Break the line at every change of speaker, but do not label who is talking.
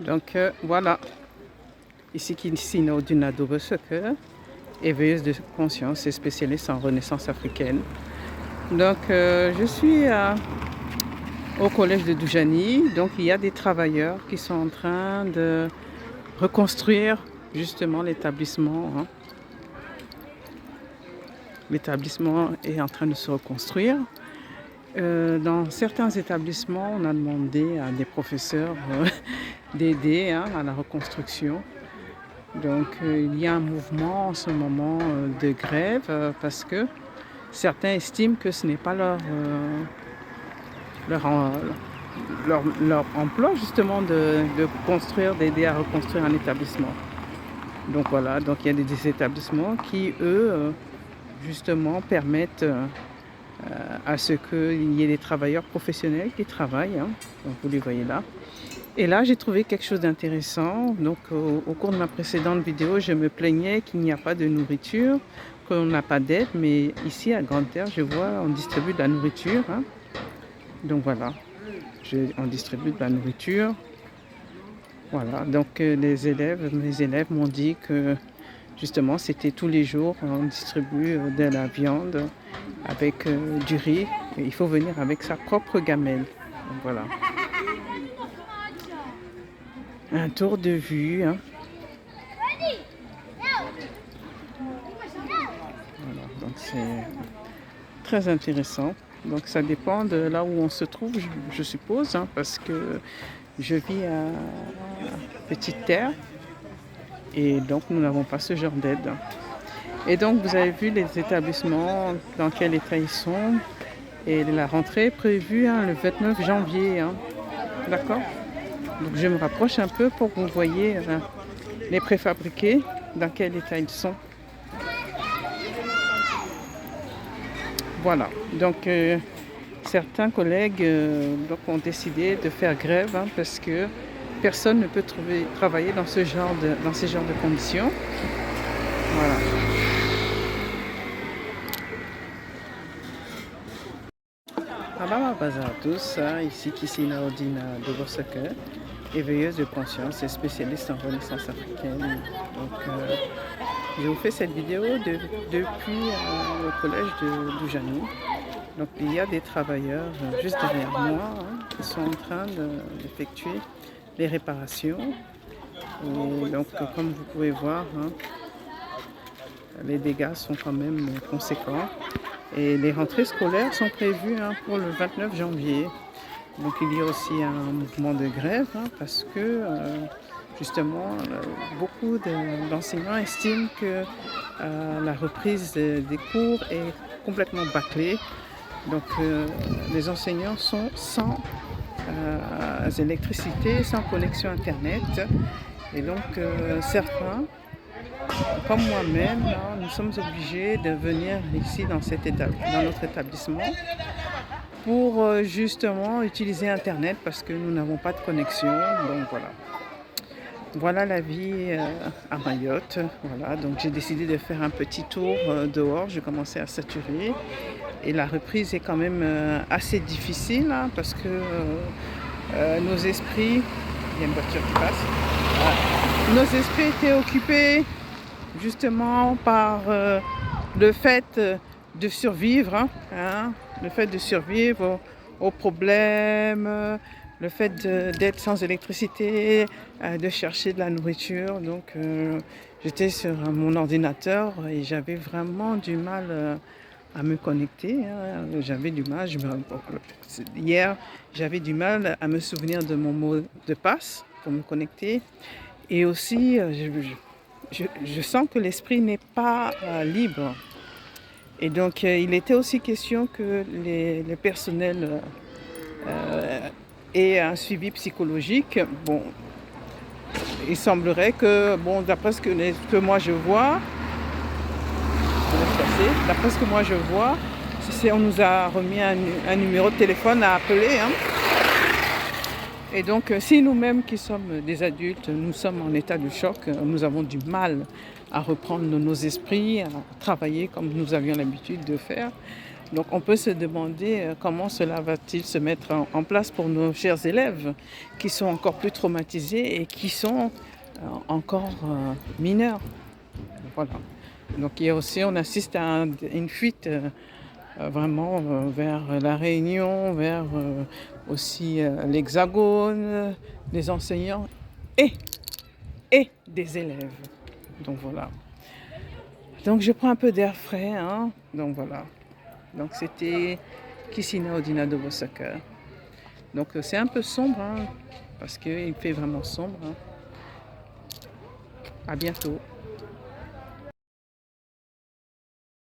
Donc voilà, ici Kissina Oduna Doboseke, éveilleuse de conscience et spécialiste en renaissance africaine. Donc je suis au collège de Doujani, donc il y a des travailleurs qui sont en train de reconstruire justement l'établissement. L'établissement est en train de se reconstruire. Dans certains établissements, on a demandé à des professeurs d'aider à la reconstruction. Donc il y a un mouvement en ce moment de grève parce que certains estiment que ce n'est pas leur emploi justement de construire, d'aider à reconstruire un établissement. Donc voilà, donc il y a des établissements qui, eux, justement permettent à ce qu'il y ait des travailleurs professionnels qui travaillent. Donc vous les voyez là. Et là, j'ai trouvé quelque chose d'intéressant. Donc au cours de ma précédente vidéo, je me plaignais qu'il n'y a pas de nourriture, qu'on n'a pas d'aide. Mais ici, à Grande-Terre, je vois, on distribue de la nourriture. Donc voilà, on distribue de la nourriture. Voilà, donc mes élèves m'ont dit que justement, c'était tous les jours, on distribue de la viande avec du riz. Et il faut venir avec sa propre gamelle. Donc voilà. Un tour de vue. Voilà, donc c'est très intéressant. Donc ça dépend de là où on se trouve, je suppose, parce que je vis à Petite Terre et donc nous n'avons pas ce genre d'aide. Et donc vous avez vu les établissements, dans quel état ils sont. Et la rentrée est prévue le 29 janvier. D'accord ? Donc je me rapproche un peu pour que vous voyez les préfabriqués, dans quel état ils sont. Voilà, donc certains collègues ont décidé de faire grève parce que personne ne peut travailler dans ces genres de conditions. Voilà. Bonjour à tous, ici Kissina Odina Doboseke, éveilleuse de conscience et spécialiste en renaissance africaine. Donc, je vous fais cette vidéo depuis le collège de Doujani. Donc il y a des travailleurs juste derrière moi qui sont en train d'effectuer les réparations. Et donc comme vous pouvez voir, les dégâts sont quand même conséquents. Et les rentrées scolaires sont prévues pour le 29 janvier. Donc il y a aussi un mouvement de grève parce que justement beaucoup d'enseignants estiment que la reprise des cours est complètement bâclée. Donc les enseignants sont sans électricité, sans connexion internet. Et donc certains, comme moi-même, nous sommes obligés de venir ici dans notre établissement pour justement utiliser internet parce que nous n'avons pas de connexion. Donc voilà. Voilà la vie à Mayotte. Voilà, donc j'ai décidé de faire un petit tour dehors. J'ai commencé à saturer. Et la reprise est quand même assez difficile parce que nos esprits... Il y a une voiture qui passe. Nos esprits étaient occupés justement par le fait de survivre. Le fait de survivre aux problèmes, le fait d'être sans électricité, de chercher de la nourriture. Donc j'étais sur mon ordinateur et j'avais vraiment du mal à me connecter. J'avais du mal, hier j'avais du mal à me souvenir de mon mot de passe pour me connecter. Et aussi je sens que l'esprit n'est pas libre. Et donc il était aussi question que les personnels aient un suivi psychologique. Bon, il semblerait que, d'après ce que moi je vois, on nous a remis un numéro de téléphone à appeler. Et donc, si nous-mêmes qui sommes des adultes, nous sommes en état de choc, nous avons du mal à reprendre nos esprits, à travailler comme nous avions l'habitude de faire. Donc on peut se demander comment cela va-t-il se mettre en place pour nos chers élèves qui sont encore plus traumatisés et qui sont encore mineurs. Voilà. Donc il y a aussi, on assiste à une fuite vraiment vers la Réunion, vers aussi l'Hexagone, des enseignants et, et des élèves. Donc voilà. Donc je prends un peu d'air frais. Hein. Donc voilà. Donc c'était Kissina Odina de Bosaka. Donc c'est un peu sombre, hein, parce qu'il fait vraiment sombre. Hein. À bientôt.